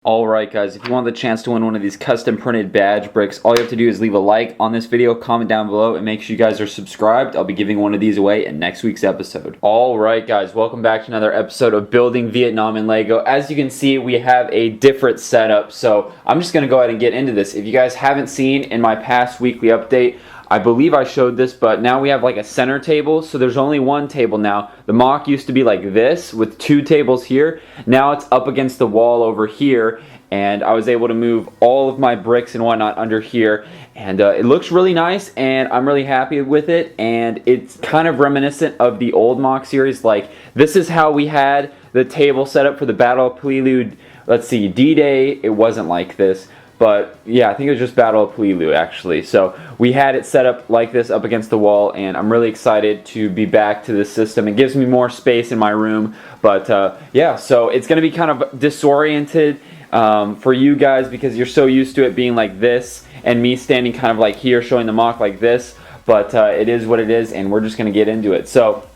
Alright guys, if you want the chance to win one of these custom printed badge bricks, all you have to do is leave a like on this video, comment down below, and make sure you guys are subscribed. I'll be giving one of these away in next week's episode. Alright guys, welcome back to another episode of Building Vietnam in Lego. As you can see, we have a different setup, so I'm just going to go ahead and get into this. If you guys haven't seen in my past weekly update, I believe I showed this, but now we have like a center table, so there's only one table now. The MOC used to be like this, with two tables here. Now it's up against the wall over here, and I was able to move all of my bricks and whatnot under here, and it looks really nice, and I'm really happy with it, and it's kind of reminiscent of the old MOC series. Like, this is how we had the table set up for the Battle of Peleliu. Let's see, D-Day, it wasn't like this. But yeah, I think it was just Battle of Peleliu actually. So we had it set up like this up against the wall, and I'm really excited to be back to this system. It gives me more space in my room. But yeah, so it's going to be kind of disoriented for you guys because you're so used to it being like this and me standing kind of like here showing the MOC like this. But it is what it is, and we're just going to get into it. So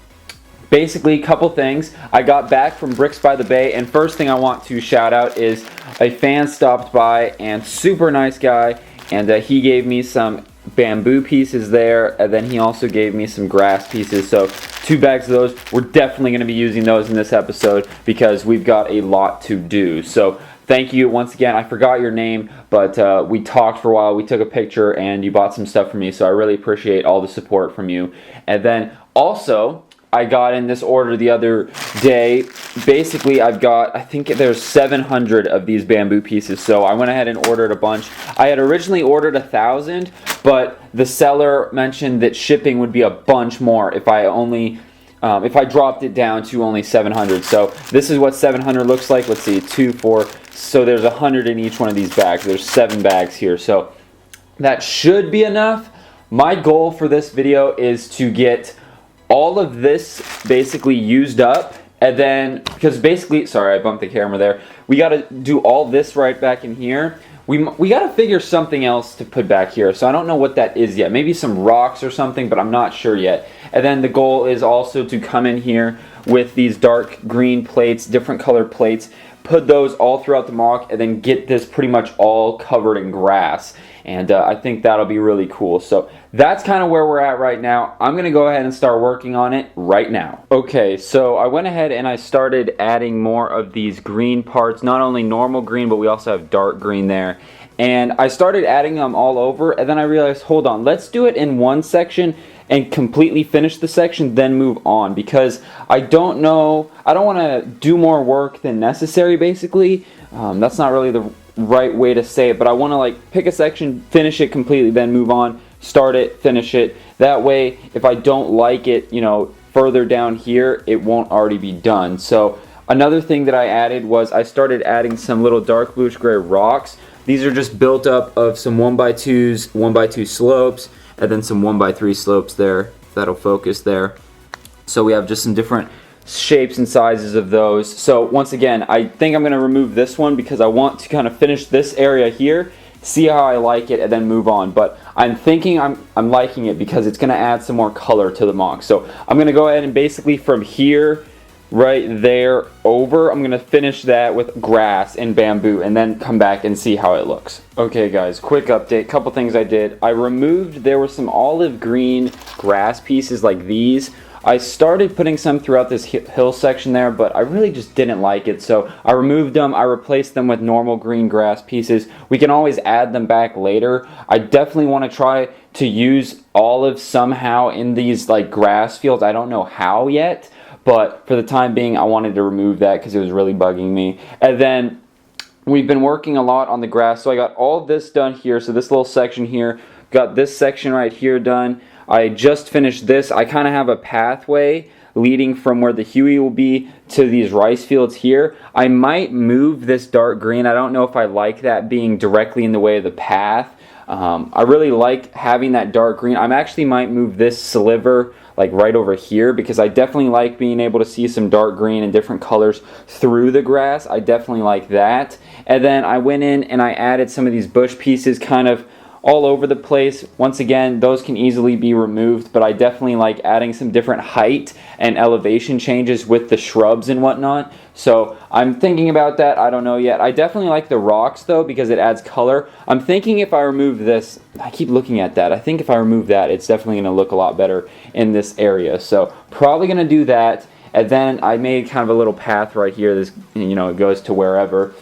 basically, a couple things. I got back from Bricks by the Bay, and first thing I want to shout out is a fan stopped by, and super nice guy, and he gave me some bamboo pieces there, and then he also gave me some grass pieces. So 2 bags of those. We're definitely going to be using those in this episode because we've got a lot to do. So thank you once again. I forgot your name, but we talked for a while. We took a picture, and you bought some stuff for me, so I really appreciate all the support from you. And then also, I got in this order the other day. Basically, I've got, I think there's 700 of these bamboo pieces, so I went ahead and ordered a bunch. I had originally ordered 1,000, but the seller mentioned that shipping would be a bunch more if I only, if I dropped it down to only 700. So this is what 700 looks like. Let's see, 2, 4, so there's 100 in each one of these bags. There's 7 bags here, so that should be enough. My goal for this video is to get all of this basically used up, and then, because basically, sorry I bumped the camera there, we got to do all this right back in here. We got to figure something else to put back here, so I don't know what that is yet. Maybe some rocks or something, but I'm not sure yet. And then the goal is also to come in here with these dark green plates, different color plates, put those all throughout the MOC, and then get this pretty much all covered in grass. And I think that'll be really cool. So that's kind of where we're at right now. I'm going to go ahead and start working on it right now. Okay, so I went ahead and I started adding more of these green parts. Not only normal green, but we also have dark green there. And I started adding them all over, and then I realized, hold on, let's do it in one section and completely finish the section, then move on, because I don't know, I don't want to do more work than necessary, basically. That's not really the right way to say it, but I want to like pick a section, finish it completely, then move on, start it, finish it. That way, if I don't like it, you know, further down here, it won't already be done. So another thing that I added was I started adding some little dark bluish gray rocks. These are just built up of some 1x2s, 1x2 slopes, and then some 1x3 slopes there. That'll focus there. So we have just some different shapes and sizes of those. So once again, I think I'm going to remove this one because I want to kind of finish this area here, see how I like it, and then move on. But I'm thinking I'm liking it because it's going to add some more color to the MOC. So I'm going to go ahead and basically from here right there over, I'm going to finish that with grass and bamboo and then come back and see how it looks. Okay guys, quick update, couple things I did. I removed, there were some olive green grass pieces like these. I started putting some throughout this hill section there, but I really just didn't like it, so I removed them. I replaced them with normal green grass pieces. We can always add them back later. I definitely want to try to use olive somehow in these like grass fields. I don't know how yet, but for the time being, I wanted to remove that because it was really bugging me. And then we've been working a lot on the grass, so I got all this done here. So this little section here, got this section right here done. I just finished this. I kind of have a pathway leading from where the Huey will be to these rice fields here. I might move this dark green. I don't know if I like that being directly in the way of the path. I really like having that dark green. I actually might move this sliver like right over here because I definitely like being able to see some dark green and different colors through the grass. I definitely like that. And then I went in and I added some of these bush pieces kind of all over the place. Once again, those can easily be removed, but I definitely like adding some different height and elevation changes with the shrubs and whatnot. So I'm thinking about that. I don't know yet. I definitely like the rocks though because it adds color. I'm thinking if I remove this, I keep looking at that. I think if I remove that, it's definitely going to look a lot better in this area. So probably going to do that. And then I made kind of a little path right here. This, it goes to wherever.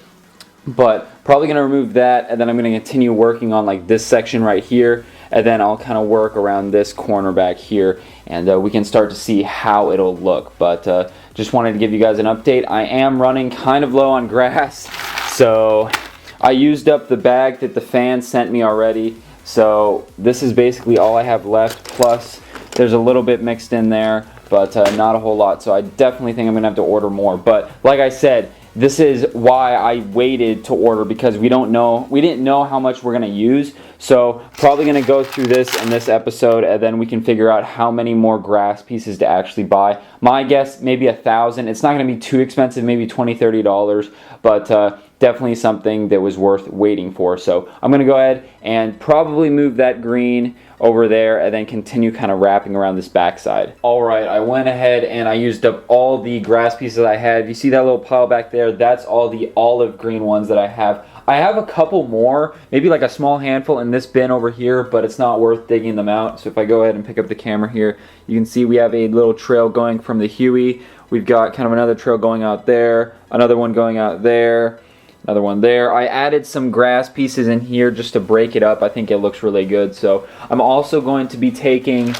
But probably going to remove that, and then I'm going to continue working on like this section right here, and then I'll kind of work around this corner back here, and we can start to see how it'll look. But just wanted to give you guys an update. I am running kind of low on grass, so I used up the bag that the fan sent me already. So this is basically all I have left, plus there's a little bit mixed in there, but not a whole lot. So I definitely think I'm going to have to order more. But like I said, this is why I waited to order, because we didn't know how much we're going to use. So probably going to go through this in this episode, and then we can figure out how many more grass pieces to actually buy. My guess, maybe 1,000. It's not going to be too expensive, maybe $20-$30, but definitely something that was worth waiting for. So I'm going to go ahead and probably move that green over there and then continue kind of wrapping around this backside. Alright, I went ahead and I used up all the grass pieces I had. You see that little pile back there? That's all the olive green ones that I have. I have a couple more, maybe like a small handful in this bin over here, but it's not worth digging them out. So if I go ahead and pick up the camera here, you can see we have a little trail going from the Huey. We've got kind of another trail going out there, another one going out there, another one there. I added some grass pieces in here just to break it up. I think it looks really good. So I'm also going to be taking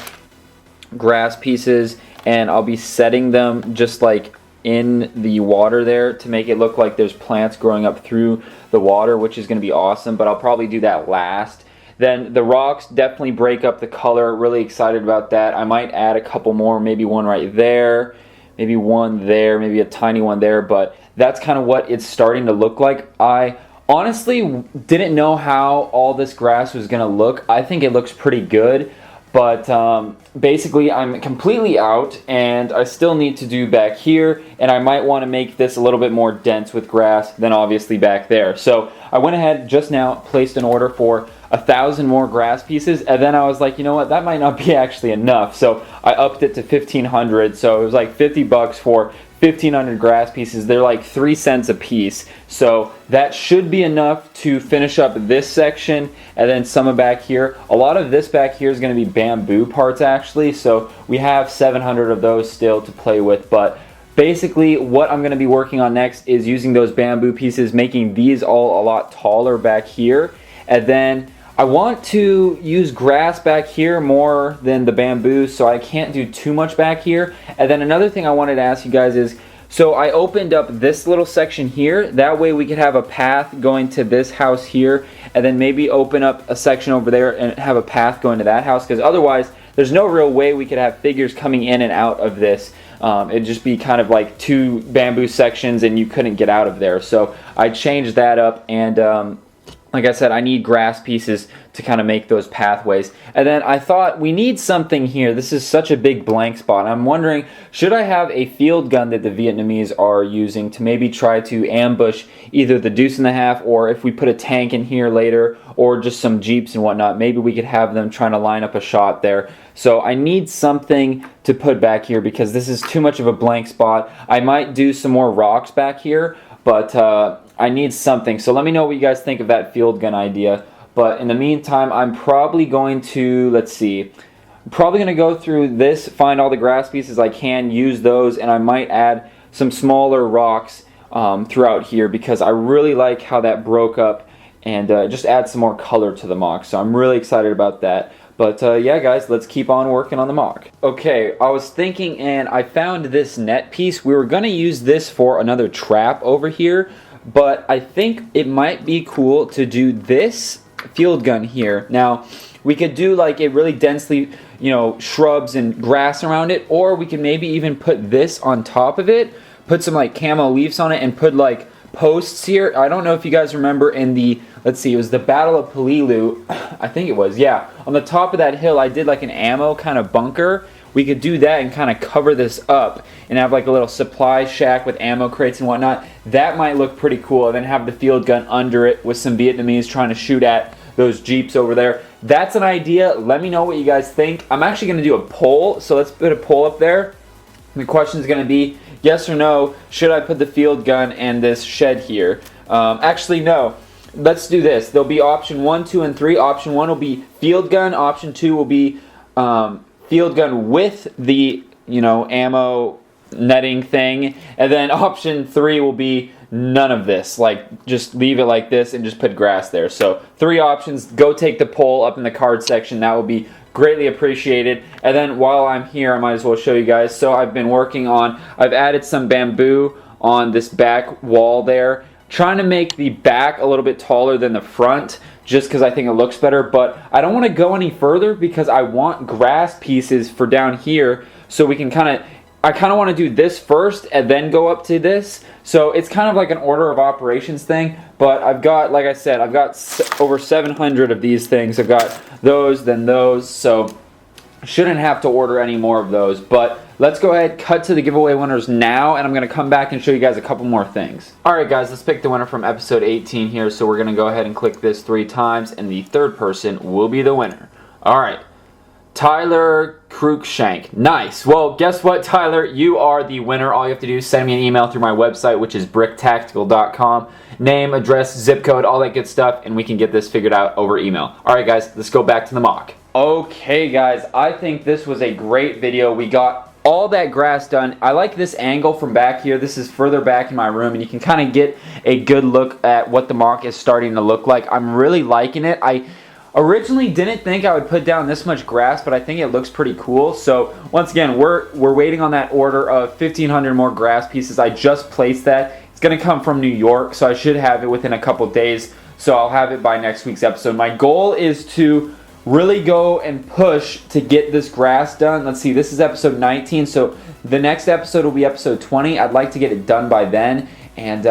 grass pieces and I'll be setting them just like in the water there to make it look like there's plants growing up through the water, which is going to be awesome, but I'll probably do that last. Then the rocks definitely break up the color. Really excited about that. I might add a couple more, maybe one right there, maybe one there, maybe a tiny one there, but that's kind of what it's starting to look like. I honestly didn't know how all this grass was going to look. I think it looks pretty good, but basically I'm completely out, and I still need to do back here, and I might want to make this a little bit more dense with grass than obviously back there. So I went ahead just now, placed an order for 1,000 more grass pieces, and then I was like, you know what, that might not be actually enough. So I upped it to 1,500, so it was like $50 for 1,500 grass pieces. They're like 3 cents a piece, so that should be enough to finish up this section, and then some back here. A lot of this back here is going to be bamboo parts actually, so we have 700 of those still to play with. But basically what I'm going to be working on next is using those bamboo pieces, making these all a lot taller back here, and then I want to use grass back here more than the bamboo, so I can't do too much back here. And then another thing I wanted to ask you guys is, so I opened up this little section here. That way we could have a path going to this house here, and then maybe open up a section over there and have a path going to that house, because otherwise there's no real way we could have figures coming in and out of this. It'd just be kind of like 2 bamboo sections and you couldn't get out of there. So I changed that up, and like I said, I need grass pieces to kind of make those pathways. And then I thought we need something here. This is such a big blank spot. I'm wondering, should I have a field gun that the Vietnamese are using to maybe try to ambush either the Deuce and a Half, or if we put a tank in here later, or just some Jeeps and whatnot, maybe we could have them trying to line up a shot there. So I need something to put back here because this is too much of a blank spot. I might do some more rocks back here, but I need something. So let me know what you guys think of that field gun idea. But in the meantime, I'm probably going to, let's see, I'm probably going to go through this, find all the grass pieces I can, use those, and I might add some smaller rocks throughout here because I really like how that broke up, and just add some more color to the MOC. So I'm really excited about that. But yeah, guys, let's keep on working on the MOC. Okay, I was thinking, and I found this net piece. We were going to use this for another trap over here, but I think it might be cool to do this field gun here. Now, we could do like a really densely, shrubs and grass around it, or we could maybe even put this on top of it, put some like camo leaves on it, and put like posts here. I don't know if you guys remember in the, let's see, it was the Battle of Peleliu, I think it was, yeah. On the top of that hill, I did like an ammo kind of bunker. We could do that and kind of cover this up and have like a little supply shack with ammo crates and whatnot. That might look pretty cool. And then have the field gun under it with some Vietnamese trying to shoot at those Jeeps over there. That's an idea. Let me know what you guys think. I'm actually going to do a poll, so let's put a poll up there. The question is going to be, yes or no, should I put the field gun and this shed here? Actually, no. Let's do this. There'll be option 1, 2, and 3. Option 1 will be field gun. Option 2 will be field gun with the, ammo netting thing. And then option 3 will be none of this. Like, just leave it like this and just put grass there. So 3 options. Go take the poll up in the card section. That will be greatly appreciated. And then while I'm here, I might as well show you guys. So I've been working on, I've added some bamboo on this back wall there, trying to make the back a little bit taller than the front, just because I think it looks better. But I don't want to go any further because I want grass pieces for down here, so we can I kind of want to do this first and then go up to this. So it's kind of like an order of operations thing. But I've got, like I said, I've got over 700 of these things. I've got those, then those. So shouldn't have to order any more of those. But let's go ahead, cut to the giveaway winners now, and I'm going to come back and show you guys a couple more things. Alright guys, let's pick the winner from episode 18 here. So we're going to go ahead and click this 3 times, and the third person will be the winner. Alright, Tyler Cruikshank. Nice. Well, guess what, Tyler? You are the winner. All you have to do is send me an email through my website, which is bricktactical.com. Name, address, zip code, all that good stuff, and we can get this figured out over email. Alright guys, let's go back to the mock. Okay guys, I think this was a great video. We got all that grass done. I like this angle from back here. This is further back in my room, and you can kind of get a good look at what the mock is starting to look like. I'm really liking it. I originally didn't think I would put down this much grass, but I think it looks pretty cool. So once again, we're waiting on that order of 1,500 more grass pieces. I just placed that. It's going to come from New York, so I should have it within a couple days. So I'll have it by next week's episode. My goal is to really go and push to get this grass done. Let's see, this is episode 19, so the next episode will be episode 20. I'd like to get it done by then, and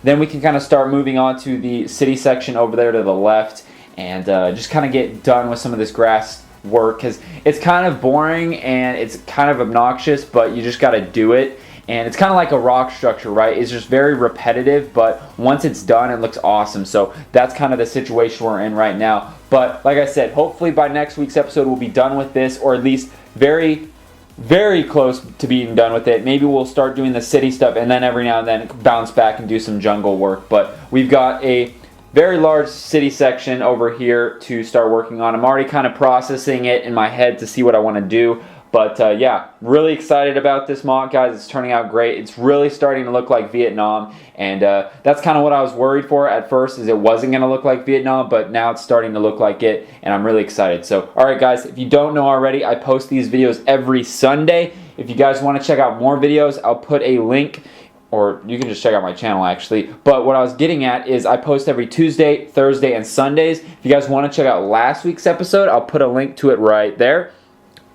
then we can kind of start moving on to the city section over there to the left, and just kind of get done with some of this grass work, because it's kind of boring and it's kind of obnoxious, but you just got to do it. And it's kind of like a rock structure, right? It's just very repetitive, but once it's done, it looks awesome. So that's kind of the situation we're in right now. But like I said, hopefully by next week's episode, we'll be done with this, or at least very, very close to being done with it. Maybe we'll start doing the city stuff, and then every now and then bounce back and do some jungle work. But we've got a very large city section over here to start working on. I'm already kind of processing it in my head to see what I want to do. But yeah, really excited about this mock, guys. It's turning out great. It's really starting to look like Vietnam, and that's kind of what I was worried for at first, is it wasn't going to look like Vietnam, but now it's starting to look like it, and I'm really excited. So, alright guys, if you don't know already, I post these videos every Sunday. If you guys want to check out more videos, I'll put a link, or you can just check out my channel actually. But what I was getting at is I post every Tuesday, Thursday, and Sundays. If you guys want to check out last week's episode, I'll put a link to it right there.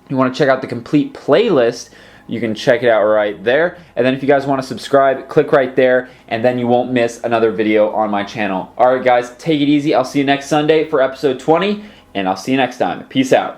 If you want to check out the complete playlist, you can check it out right there. And then if you guys want to subscribe, click right there, and then you won't miss another video on my channel. Alright guys, take it easy. I'll see you next Sunday for episode 20, and I'll see you next time. Peace out.